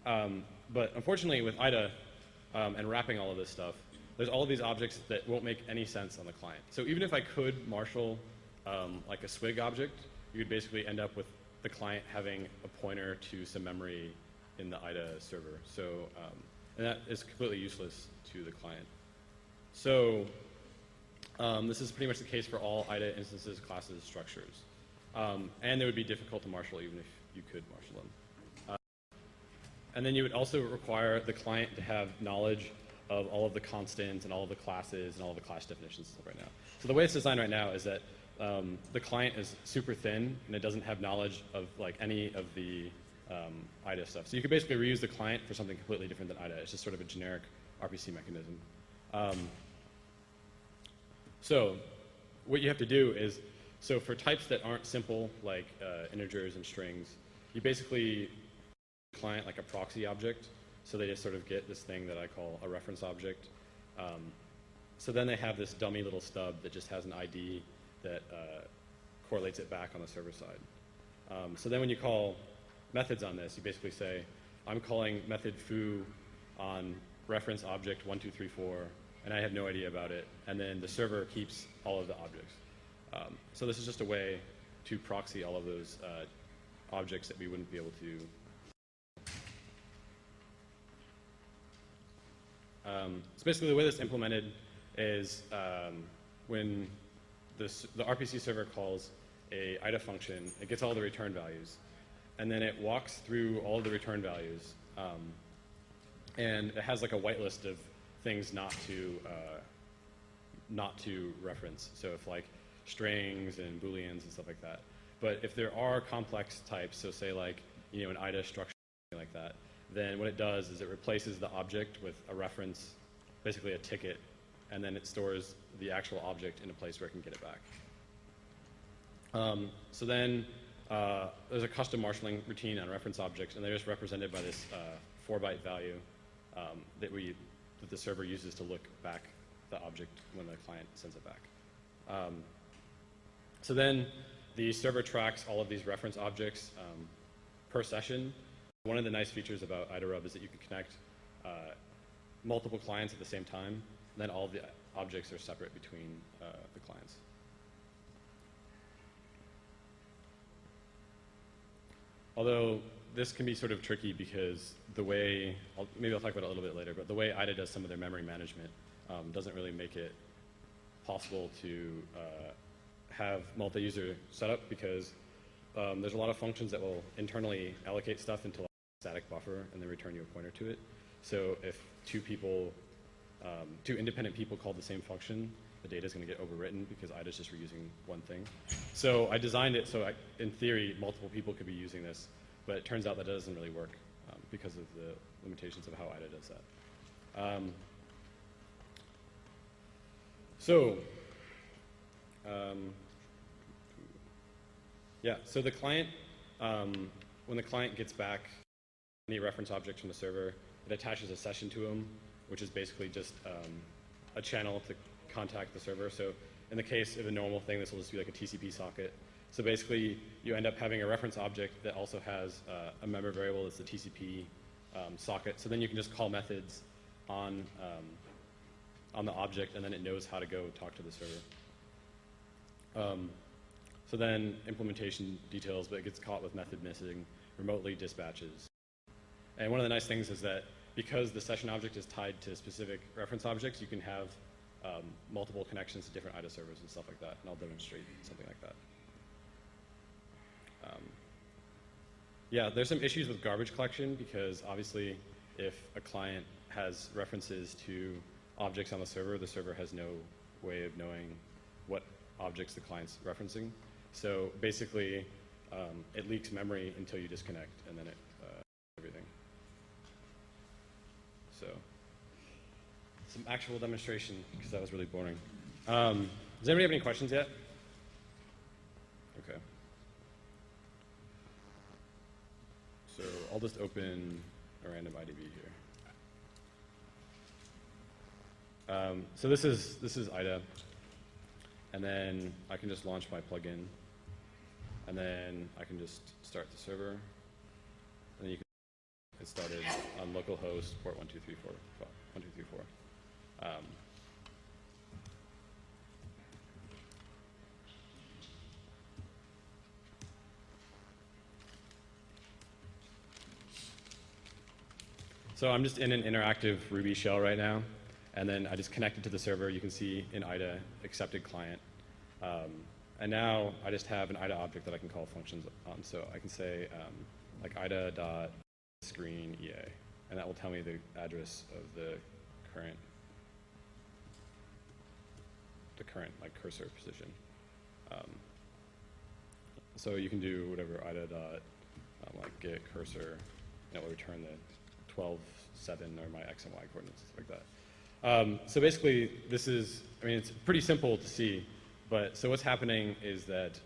But unfortunately, with IDA and wrapping all of this stuff, there's all of these objects that won't make any sense on the client. So even if I could marshal like a swig object, you would basically end up with the client having a pointer to some memory in the IDA server. So, and that is completely useless to the client. So this is pretty much the case for all IDA instances, classes, structures. And they would be difficult to marshal even if you could marshal them. And then you would also require the client to have knowledge of all of the constants and all of the classes and all of the class definitions and stuff right now. So the way it's designed right now is that the client is super thin and it doesn't have knowledge of like any of the IDA stuff. So you could basically reuse the client for something completely different than IDA. It's just sort of a generic RPC mechanism. So what you have to do is, so for types that aren't simple, like integers and strings, you basically client like a proxy object. So they just sort of get this thing that I call a reference object. So then they have this dummy little stub that just has an ID that correlates it back on the server side. So then when you call methods on this, you basically say, I'm calling method foo on reference object 1, 2, 3, 4, and I have no idea about it. And then the server keeps all of the objects. So this is just a way to proxy all of those objects that we wouldn't be able to. So basically the way this is implemented is when the RPC server calls a IDA function, it gets all the return values. And then it walks through all of the return values. And it has like a whitelist of things not to reference. So if like strings and booleans and stuff like that. But if there are complex types, so say like an IDA structure, something like that, then what it does is it replaces the object with a reference, basically a ticket, and then it stores the actual object in a place where it can get it back. So then there's a custom marshalling routine on reference objects, and they're just represented by this 4-byte value that the server uses to look back the object when the client sends it back. So then the server tracks all of these reference objects per session. One of the nice features about IDA-Rub is that you can connect multiple clients at the same time, and then all of the objects are separate between the clients. Although this can be sort of tricky because the way, maybe I'll talk about it a little bit later, but the way IDA does some of their memory management doesn't really make it possible to have multi-user setup because there's a lot of functions that will internally allocate stuff into a static buffer and then return you a pointer to it. So if two independent people call the same function, the data is going to get overwritten because IDA is just reusing one thing. So I designed it so in theory, multiple people could be using this, but it turns out that doesn't really work because of the limitations of how IDA does that. So the client, when the client gets back any reference object from the server, it attaches a session to them, which is basically just a channel to contact the server. So in the case of a normal thing, this will just be like a TCP socket. So basically, you end up having a reference object that also has a member variable that's the TCP socket. So then you can just call methods on the object, and then it knows how to go talk to the server. So then implementation details, but it gets caught with method missing, remotely dispatches. And one of the nice things is that because the session object is tied to specific reference objects, you can have multiple connections to different IDA servers and stuff like that, and I'll demonstrate something like that. Yeah, there's some issues with garbage collection because obviously if a client has references to objects on the server has no way of knowing what objects the client's referencing. So basically, it leaks memory until you disconnect, and then it everything. So some actual demonstration because that was really boring. Does anybody have any questions yet? Okay. So I'll just open a random IDB here. So this is IDA, and then I can just launch my plugin, and then I can just start the server, and then you can get started on localhost port 1234. 1234. So I'm just in an interactive Ruby shell right now, and then I just connected to the server. You can see in IDA accepted client. And now I just have an IDA object that I can call functions on. So I can say like IDA.screen EA, and that will tell me the address of the current like cursor position. So you can do whatever IDA like get cursor, and it will return the 12.7 or my x and y coordinates, stuff like that. So basically, this is, I mean, it's pretty simple to see, but so what's happening is that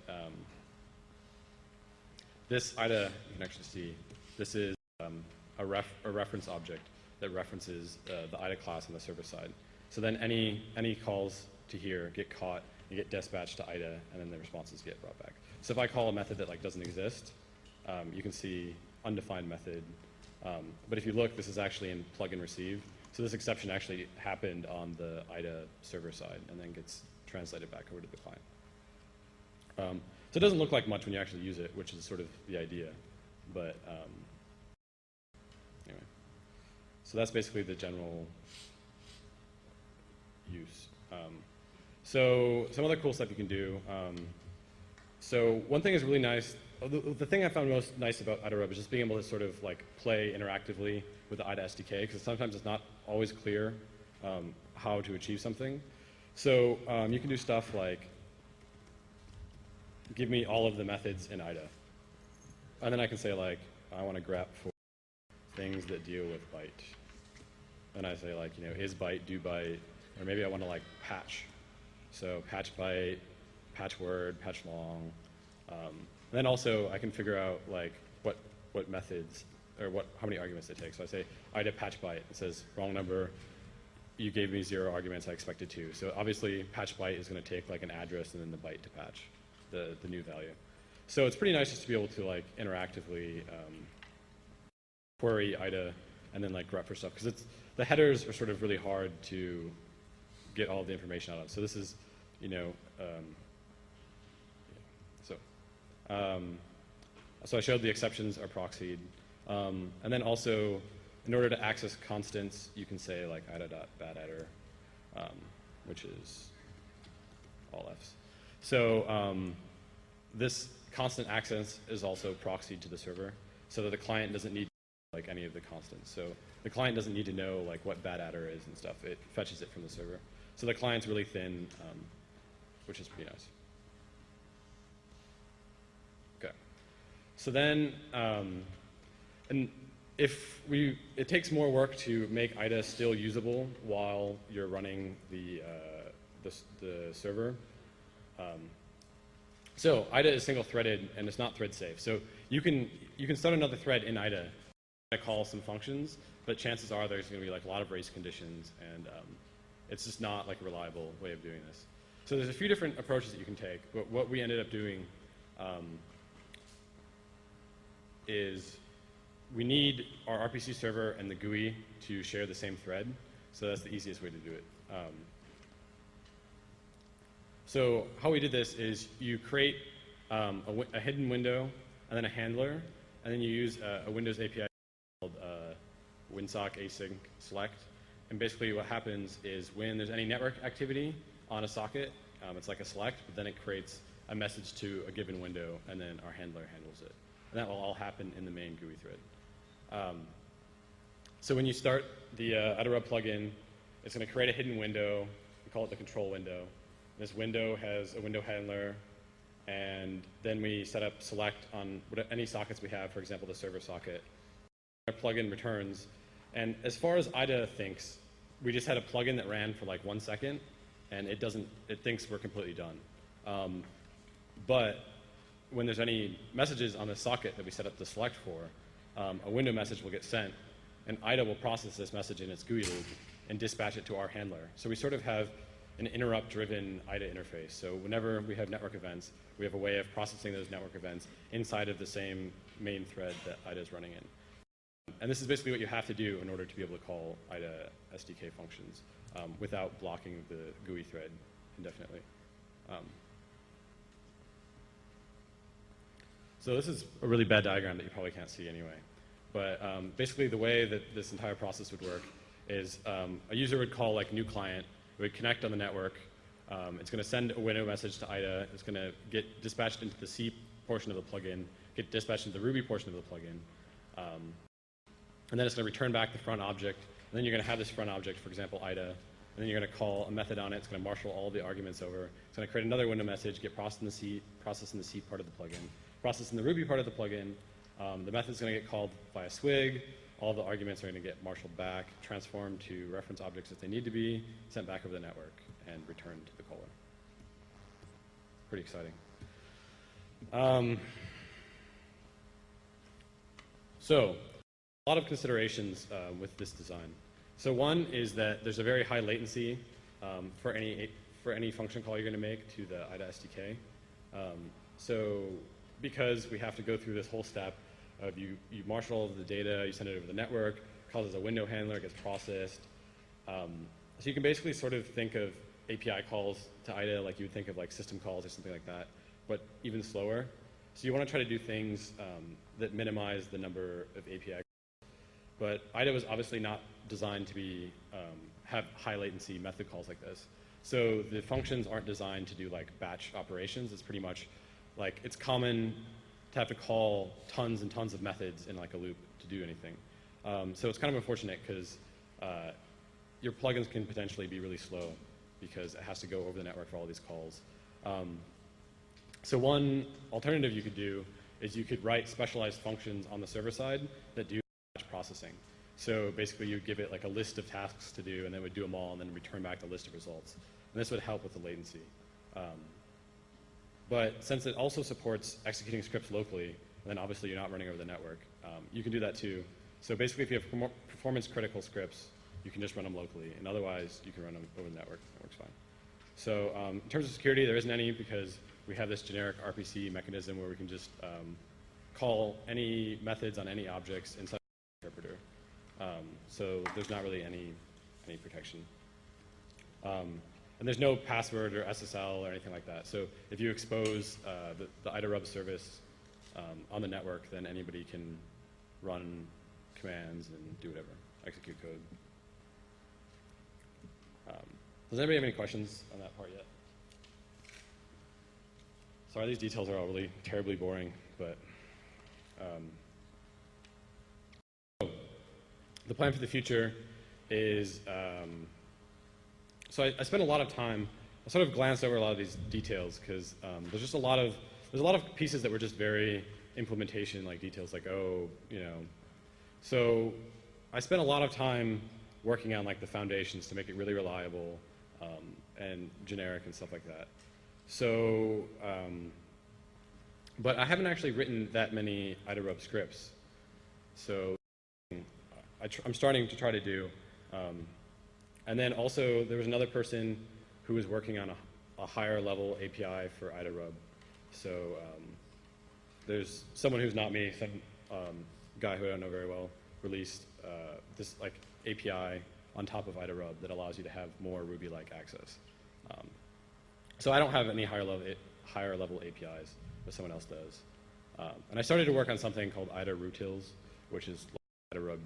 this IDA, you can actually see, this is a reference object that references the IDA class on the server side. So then any calls to here get caught, you get dispatched to IDA, and then the responses get brought back. So if I call a method that like doesn't exist, you can see undefined method. But if you look, this is actually in plug and receive. So this exception actually happened on the IDA server side and then gets translated back over to the client. So it doesn't look like much when you actually use it, which is sort of the idea. But anyway, so that's basically the general use. So some other cool stuff you can do. So one thing is really nice. The thing I found most nice about IDA Rub is just being able to sort of like play interactively with the IDA SDK, because sometimes it's not always clear how to achieve something. So you can do stuff like give me all of the methods in IDA. And then I can say like, I want to grep for things that deal with byte. And I say like, is byte, do byte, or maybe I want to like patch. So patch byte, patch word, patch long. Then also I can figure out like what methods or how many arguments it takes. So I say IDA patch byte. It says wrong number. You gave me 0 arguments. I expected 2. So obviously patch byte is going to take like an address and then the byte to patch the new value. So it's pretty nice just to be able to like interactively query IDA and then like grep for stuff, because the headers are sort of really hard to get all the information out of. So this is so I showed the exceptions are proxied. And then also, in order to access constants, you can say like ida.badaddr, which is all Fs. So this constant access is also proxied to the server, so that the client doesn't need like any of the constants. So the client doesn't need to know like what badaddr is and stuff. It fetches it from the server. So the client's really thin, which is pretty nice. Okay. So then, and it takes more work to make IDA still usable while you're running the server. So IDA is single-threaded and it's not thread-safe. So you can start another thread in IDA and call some functions, but chances are there's going to be like a lot of race conditions, and it's just not like a reliable way of doing this. So there's a few different approaches that you can take, but what we ended up doing is we need our RPC server and the GUI to share the same thread, so that's the easiest way to do it. So how we did this is you create a hidden window and then a handler, and then you use a Windows API called winsock async select. And basically what happens is when there's any network activity on a socket, it's like a select, but then it creates a message to a given window, and then our handler handles it. And that will all happen in the main GUI thread. So when you start the IDA Rub plugin, it's going to create a hidden window. We call it the control window. This window has a window handler, and then we set up select on any sockets we have, for example, the server socket. Our plugin returns, and as far as IDA thinks, we just had a plugin that ran for like 1 second, and it thinks we're completely done. But when there's any messages on the socket that we set up the select for, a window message will get sent, and IDA will process this message in its GUI loop and dispatch it to our handler. So we sort of have an interrupt-driven IDA interface. So whenever we have network events, we have a way of processing those network events inside of the same main thread that IDA is running in. And this is basically what you have to do in order to be able to call IDA SDK functions without blocking the GUI thread indefinitely. So this is a really bad diagram that you probably can't see anyway. But basically the way that this entire process would work is a user would call like new client, it would connect on the network, it's going to send a window message to IDA, it's going to get dispatched into the C portion of the plugin, get dispatched into the Ruby portion of the plugin, and then it's going to return back the front object, and then you're going to have this front object, for example, IDA, and then you're going to call a method on it, it's going to marshal all the arguments over, it's going to create another window message, get processed in the C part of the plugin, processed in the Ruby part of the plugin, the method's going to get called via swig, all the arguments are going to get marshaled back, transformed to reference objects if they need to be, sent back over the network, and returned to the caller. Pretty exciting. So, a lot of considerations with this design. So one is that there's a very high latency for any function call you're going to make to the IDA SDK. So because we have to go through this whole step of you marshal all of the data, you send it over the network, causes a window handler, gets processed. So you can basically sort of think of API calls to IDA like you would think of like system calls or something like that, but even slower. So you want to try to do things that minimize the number of API calls. But IDA was obviously not designed to be have high latency method calls like this. So the functions aren't designed to do like batch operations. It's pretty much like it's common to have to call tons and tons of methods in like a loop to do anything. So it's kind of unfortunate because your plugins can potentially be really slow because it has to go over the network for all these calls. So one alternative you could do is you could write specialized functions on the server side that do batch processing. So basically you give it like a list of tasks to do and then it would do them all and then return back the list of results. And this would help with the latency. But since it also supports executing scripts locally, then obviously you're not running over the network. You can do that too. So basically if you have performance critical scripts, you can just run them locally. And otherwise you can run them over the network. That works fine. So in terms of security, there isn't any because we have this generic RPC mechanism where we can just call any methods on any objects inside the interpreter. So there's not really any protection. And there's no password or SSL or anything like that. So if you expose the IDA rub service on the network, then anybody can run commands and do whatever, execute code. Does anybody have any questions on that part yet? Sorry, these details are all really terribly boring, but the plan for the future is, so I spent a lot of time, I sort of glanced over a lot of these details because there's just a lot of pieces that were just very implementation like details like, so I spent a lot of time working on like the foundations to make it really reliable and generic and stuff like that. So, but I haven't actually written that many IDA rub scripts. So I'm starting to try to do. And then also there was another person who was working on a higher level API for IDA rub. So there's someone who's not me, some guy who I don't know very well, released this like API on top of IDA rub that allows you to have more Ruby-like access. So I don't have any higher level APIs, but someone else does. And I started to work on something called IDA routils, which is like IDA rub